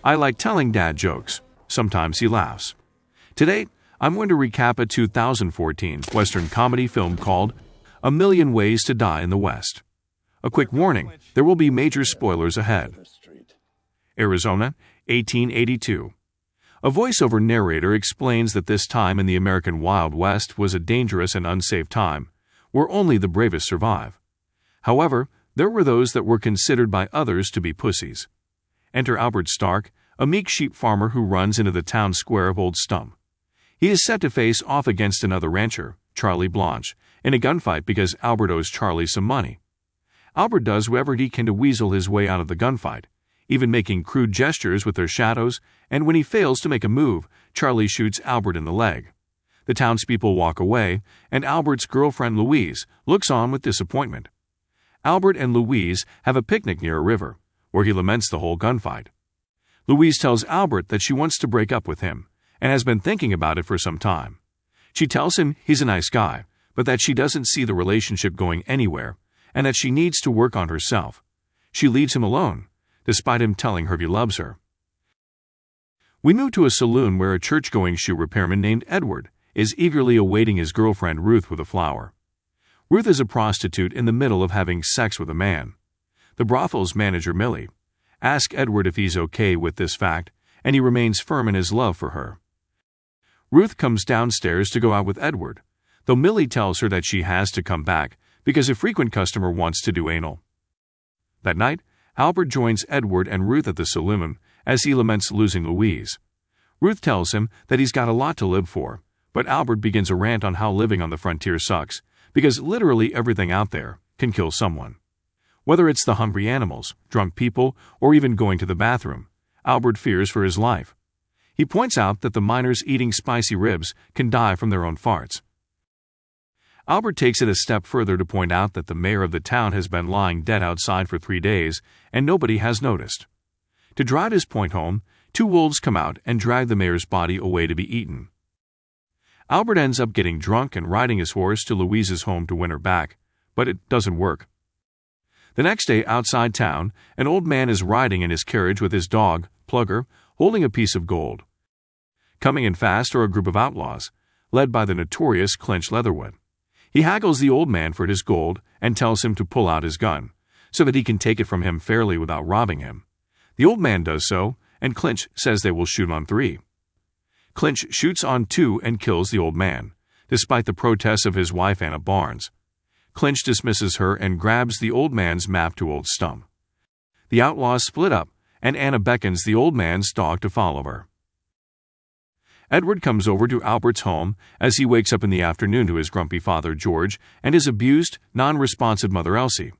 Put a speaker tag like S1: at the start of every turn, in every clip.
S1: I like telling dad jokes. Sometimes he laughs. Today, I'm going to recap a 2014 Western comedy film called A Million Ways to Die in the West. A quick warning, there will be major spoilers ahead. Arizona, 1882. A voiceover narrator explains that this time in the American Wild West was a dangerous and unsafe time, where only the bravest survive. However, there were those that were considered by others to be pussies. Enter Albert Stark, a meek sheep farmer who runs into the town square of Old Stump. He is set to face off against another rancher, Charlie Blanche, in a gunfight because Albert owes Charlie some money. Albert does whatever he can to weasel his way out of the gunfight, even making crude gestures with their shadows, and when he fails to make a move, Charlie shoots Albert in the leg. The townspeople walk away, and Albert's girlfriend Louise looks on with disappointment. Albert and Louise have a picnic near a river, where he laments the whole gunfight. Louise tells Albert that she wants to break up with him, and has been thinking about it for some time. She tells him he's a nice guy, but that she doesn't see the relationship going anywhere, and that she needs to work on herself. She leaves him alone, despite him telling her he loves her. We move to a saloon where a church-going shoe repairman named Edward is eagerly awaiting his girlfriend Ruth with a flower. Ruth is a prostitute in the middle of having sex with a man. The brothel's manager, Millie, asks Edward if he's okay with this fact, and he remains firm in his love for her. Ruth comes downstairs to go out with Edward, though Millie tells her that she has to come back because a frequent customer wants to do anal. That night, Albert joins Edward and Ruth at the saloon as he laments losing Louise. Ruth tells him that he's got a lot to live for, but Albert begins a rant on how living on the frontier sucks, because literally everything out there can kill someone. Whether it's the hungry animals, drunk people, or even going to the bathroom, Albert fears for his life. He points out that the miners eating spicy ribs can die from their own farts. Albert takes it a step further to point out that the mayor of the town has been lying dead outside for 3 days, and nobody has noticed. To drive his point home, 2 wolves come out and drag the mayor's body away to be eaten. Albert ends up getting drunk and riding his horse to Louise's home to win her back, but it doesn't work. The next day, outside town, an old man is riding in his carriage with his dog, Plugger, holding a piece of gold. Coming in fast are a group of outlaws, led by the notorious Clinch Leatherwood. He haggles the old man for his gold and tells him to pull out his gun, so that he can take it from him fairly without robbing him. The old man does so, and Clinch says they will shoot on 3. Clinch shoots on 2 and kills the old man, despite the protests of his wife Anna Barnes. Clinch dismisses her and grabs the old man's map to Old Stump. The outlaws split up, and Anna beckons the old man's dog to follow her. Edward comes over to Albert's home as he wakes up in the afternoon to his grumpy father George and his abused, non-responsive mother Elsie.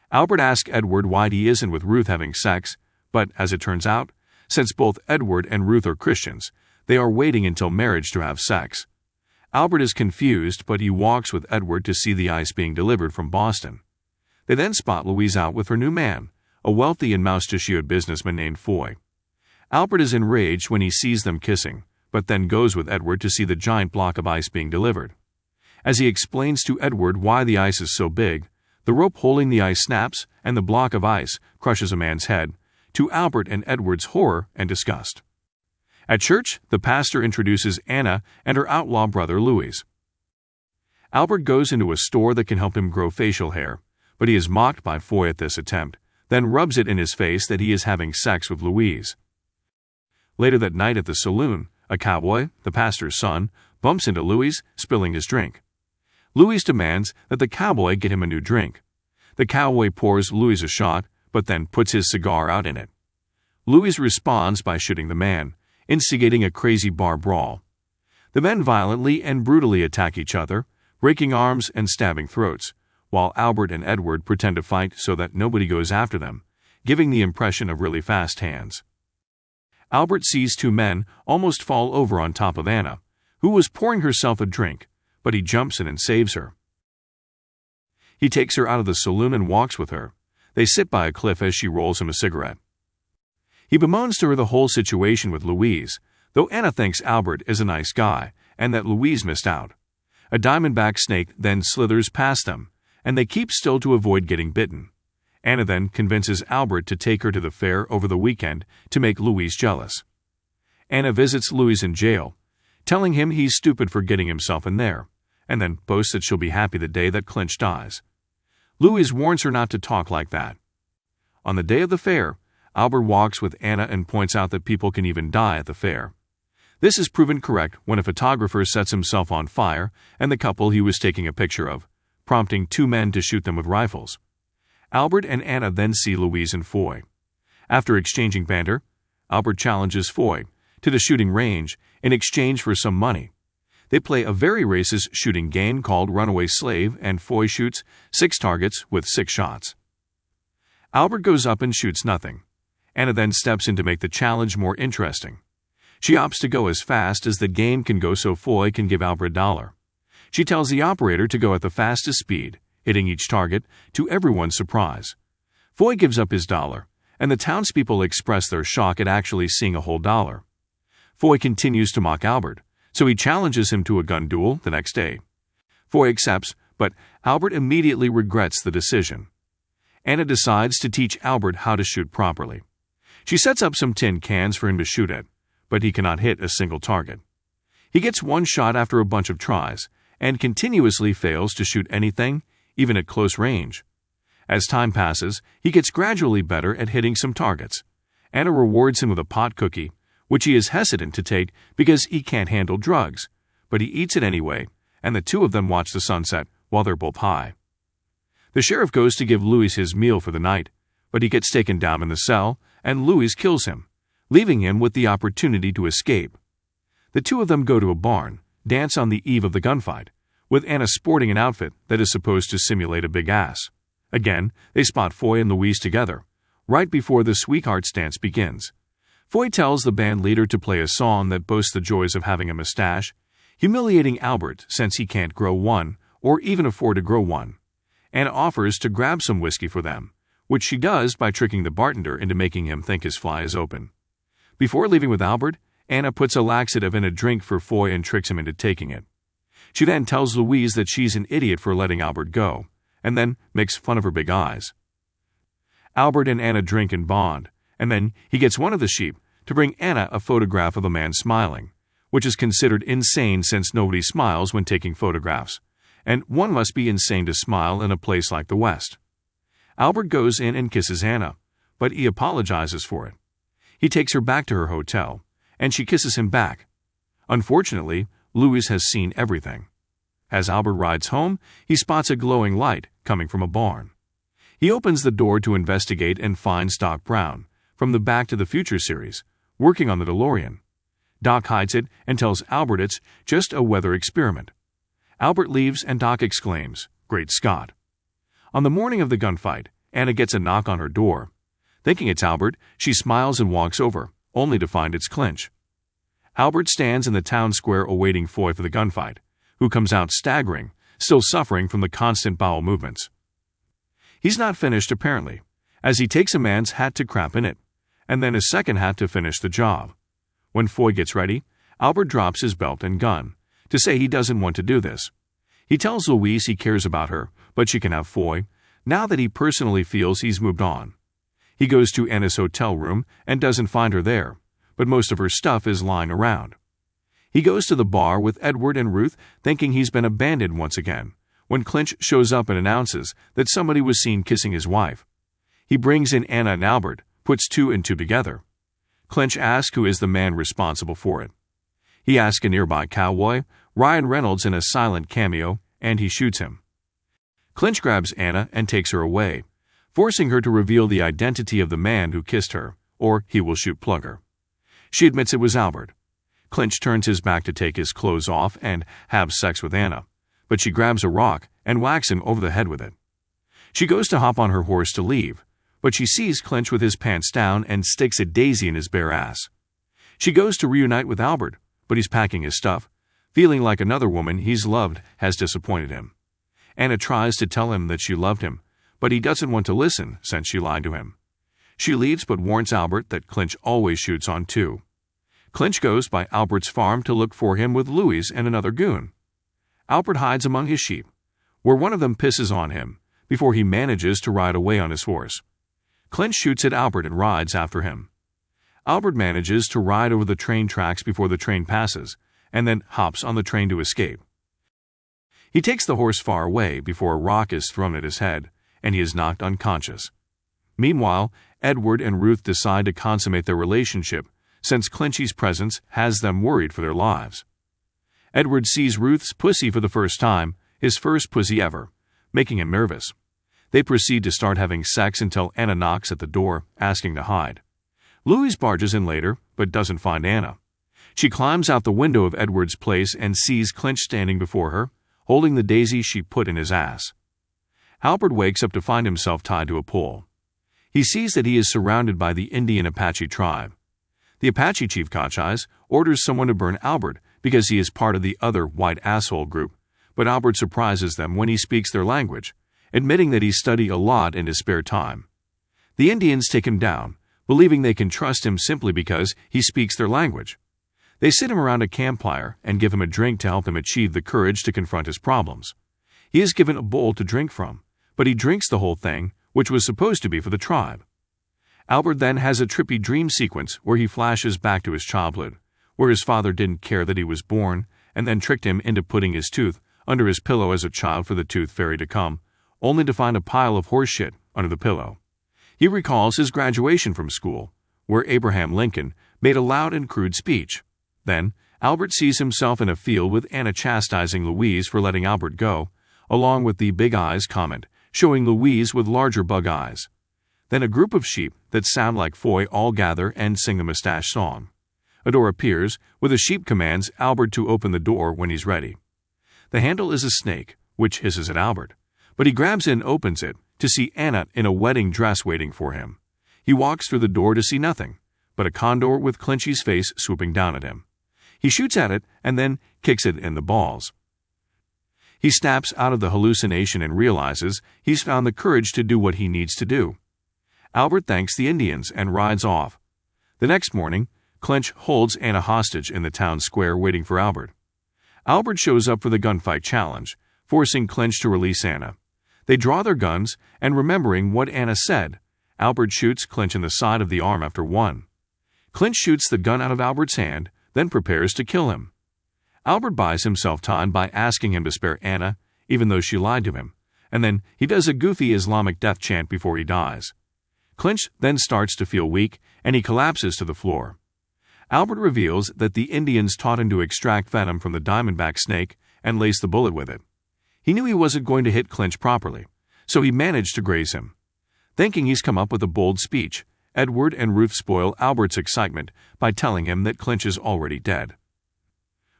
S1: Albert asks Edward why he isn't with Ruth having sex, but as it turns out, since both Edward and Ruth are Christians, they are waiting until marriage to have sex. Albert is confused, but he walks with Edward to see the ice being delivered from Boston. They then spot Louise out with her new man, a wealthy and moustachioed businessman named Foy. Albert is enraged when he sees them kissing, but then goes with Edward to see the giant block of ice being delivered. As he explains to Edward why the ice is so big, the rope holding the ice snaps and the block of ice crushes a man's head, to Albert and Edward's horror and disgust. At church, the pastor introduces Anna and her outlaw brother Louis. Albert goes into a store that can help him grow facial hair, but he is mocked by Foy at this attempt, then rubs it in his face that he is having sex with Louise. Later that night at the saloon, a cowboy, the pastor's son, bumps into Louis, spilling his drink. Louis demands that the cowboy get him a new drink. The cowboy pours Louis a shot, but then puts his cigar out in it. Louis responds by shooting the man, instigating a crazy bar brawl. The men violently and brutally attack each other, breaking arms and stabbing throats, while Albert and Edward pretend to fight so that nobody goes after them, giving the impression of really fast hands. Albert sees 2 men almost fall over on top of Anna, who was pouring herself a drink, but he jumps in and saves her. He takes her out of the saloon and walks with her. They sit by a cliff as she rolls him a cigarette. He bemoans to her the whole situation with Louise, though Anna thinks Albert is a nice guy and that Louise missed out. A diamondback snake then slithers past them, and they keep still to avoid getting bitten. Anna then convinces Albert to take her to the fair over the weekend to make Louise jealous. Anna visits Louise in jail, telling him he's stupid for getting himself in there, and then boasts that she'll be happy the day that Clinch dies. Louise warns her not to talk like that. On the day of the fair, Albert walks with Anna and points out that people can even die at the fair. This is proven correct when a photographer sets himself on fire and the couple he was taking a picture of, prompting two men to shoot them with rifles. Albert and Anna then see Louise and Foy. After exchanging banter, Albert challenges Foy to the shooting range in exchange for some money. They play a very racist shooting game called Runaway Slave, and Foy shoots 6 targets with 6 shots. Albert goes up and shoots nothing. Anna then steps in to make the challenge more interesting. She opts to go as fast as the game can go so Foy can give Albert $1. She tells the operator to go at the fastest speed, hitting each target, to everyone's surprise. Foy gives up his $1, and the townspeople express their shock at actually seeing a whole $1. Foy continues to mock Albert, so he challenges him to a gun duel the next day. Foy accepts, but Albert immediately regrets the decision. Anna decides to teach Albert how to shoot properly. She sets up some tin cans for him to shoot at, but he cannot hit a single target. He gets one shot after a bunch of tries, and continuously fails to shoot anything, even at close range. As time passes, he gets gradually better at hitting some targets. Anna rewards him with a pot cookie, which he is hesitant to take because he can't handle drugs, but he eats it anyway, and the two of them watch the sunset while they're both high. The sheriff goes to give Louis his meal for the night, but he gets taken down in the cell, and Louis kills him, leaving him with the opportunity to escape. The two of them go to a barn, dance on the eve of the gunfight, with Anna sporting an outfit that is supposed to simulate a big ass. Again, they spot Foy and Louise together, right before the Sweethearts dance begins. Foy tells the band leader to play a song that boasts the joys of having a mustache, humiliating Albert since he can't grow one, or even afford to grow one. Anna offers to grab some whiskey for them, which she does by tricking the bartender into making him think his fly is open. Before leaving with Albert, Anna puts a laxative in a drink for Foy and tricks him into taking it. She then tells Louise that she's an idiot for letting Albert go, and then makes fun of her big eyes. Albert and Anna drink and bond, and then he gets one of the sheep to bring Anna a photograph of a man smiling, which is considered insane since nobody smiles when taking photographs, and one must be insane to smile in a place like the West. Albert goes in and kisses Anna, but he apologizes for it. He takes her back to her hotel, and she kisses him back. Unfortunately, Louis has seen everything. As Albert rides home, he spots a glowing light coming from a barn. He opens the door to investigate and finds Doc Brown, from the Back to the Future series, working on the DeLorean. Doc hides it and tells Albert it's just a weather experiment. Albert leaves and Doc exclaims, "Great Scott." On the morning of the gunfight, Anna gets a knock on her door. Thinking it's Albert, she smiles and walks over, only to find it's Clinch. Albert stands in the town square awaiting Foy for the gunfight, who comes out staggering, still suffering from the constant bowel movements. He's not finished apparently, as he takes a man's hat to crap in it, and then a second hat to finish the job. When Foy gets ready, Albert drops his belt and gun, to say he doesn't want to do this. He tells Louise he cares about her, but she can have Foy, now that he personally feels he's moved on. He goes to Anna's hotel room and doesn't find her there, but most of her stuff is lying around. He goes to the bar with Edward and Ruth, thinking he's been abandoned once again, when Clinch shows up and announces that somebody was seen kissing his wife. He brings in Anna and Albert, puts 2 and 2 together. Clinch asks who is the man responsible for it. He asks a nearby cowboy, Ryan Reynolds, in a silent cameo, and he shoots him. Clinch grabs Anna and takes her away, forcing her to reveal the identity of the man who kissed her, or he will shoot Plugger. She admits it was Albert. Clinch turns his back to take his clothes off and have sex with Anna, but she grabs a rock and whacks him over the head with it. She goes to hop on her horse to leave, but she sees Clinch with his pants down and sticks a daisy in his bare ass. She goes to reunite with Albert, but he's packing his stuff, feeling like another woman he's loved has disappointed him. Anna tries to tell him that she loved him, but he doesn't want to listen since she lied to him. She leaves but warns Albert that Clinch always shoots on 2. Clinch goes by Albert's farm to look for him with Louis and another goon. Albert hides among his sheep, where one of them pisses on him, before he manages to ride away on his horse. Clinch shoots at Albert and rides after him. Albert manages to ride over the train tracks before the train passes, and then hops on the train to escape. He takes the horse far away before a rock is thrown at his head, and he is knocked unconscious. Meanwhile, Edward and Ruth decide to consummate their relationship, since Clinchy's presence has them worried for their lives. Edward sees Ruth's pussy for the first time, his first pussy ever, making him nervous. They proceed to start having sex until Anna knocks at the door, asking to hide. Louise barges in later, but doesn't find Anna. She climbs out the window of Edward's place and sees Clinch standing before her, holding the daisy she put in his ass. Albert wakes up to find himself tied to a pole. He sees that he is surrounded by the Indian Apache tribe. The Apache chief Cochise orders someone to burn Albert because he is part of the other white asshole group, but Albert surprises them when he speaks their language, admitting that he studied a lot in his spare time. The Indians take him down, believing they can trust him simply because he speaks their language. They sit him around a campfire and give him a drink to help him achieve the courage to confront his problems. He is given a bowl to drink from, but he drinks the whole thing, which was supposed to be for the tribe. Albert then has a trippy dream sequence where he flashes back to his childhood, where his father didn't care that he was born and then tricked him into putting his tooth under his pillow as a child for the tooth fairy to come, only to find a pile of horse shit under the pillow. He recalls his graduation from school, where Abraham Lincoln made a loud and crude speech. Then, Albert sees himself in a field with Anna chastising Louise for letting Albert go, along with the big eyes comment, showing Louise with larger bug eyes. Then a group of sheep that sound like Foy all gather and sing the mustache song. A door appears, where the sheep commands Albert to open the door when he's ready. The handle is a snake, which hisses at Albert, but he grabs it and opens it to see Anna in a wedding dress waiting for him. He walks through the door to see nothing, but a condor with Clinchy's face swooping down at him. He shoots at it and then kicks it in the balls. He snaps out of the hallucination and realizes he's found the courage to do what he needs to do. Albert thanks the Indians and rides off. The next morning, Clinch holds Anna hostage in the town square waiting for Albert. Albert shows up for the gunfight challenge, forcing Clinch to release Anna. They draw their guns, and remembering what Anna said, Albert shoots Clinch in the side of the arm after one. Clinch shoots the gun out of Albert's hand, then prepares to kill him. Albert buys himself time by asking him to spare Anna, even though she lied to him, and then he does a goofy Islamic death chant before he dies. Clinch then starts to feel weak, and he collapses to the floor. Albert reveals that the Indians taught him to extract venom from the diamondback snake and lace the bullet with it. He knew he wasn't going to hit Clinch properly, so he managed to graze him. Thinking he's come up with a bold speech, Edward and Ruth spoil Albert's excitement by telling him that Clinch is already dead.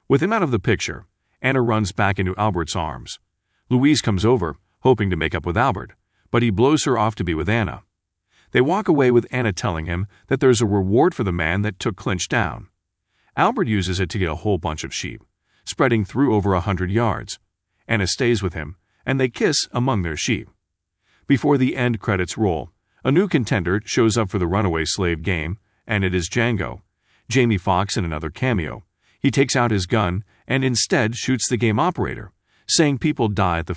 S1: With him out of the picture, Anna runs back into Albert's arms. Louise comes over, hoping to make up with Albert, but he blows her off to be with Anna. They walk away with Anna telling him that there's a reward for the man that took Clinch down. Albert uses it to get a whole bunch of sheep, spreading through over 100 yards. Anna stays with him, and they kiss among their sheep. Before the end credits roll, a new contender shows up for the runaway slave game, and it is Django. Jamie Foxx in another cameo. He takes out his gun and instead shoots the game operator, saying people die at the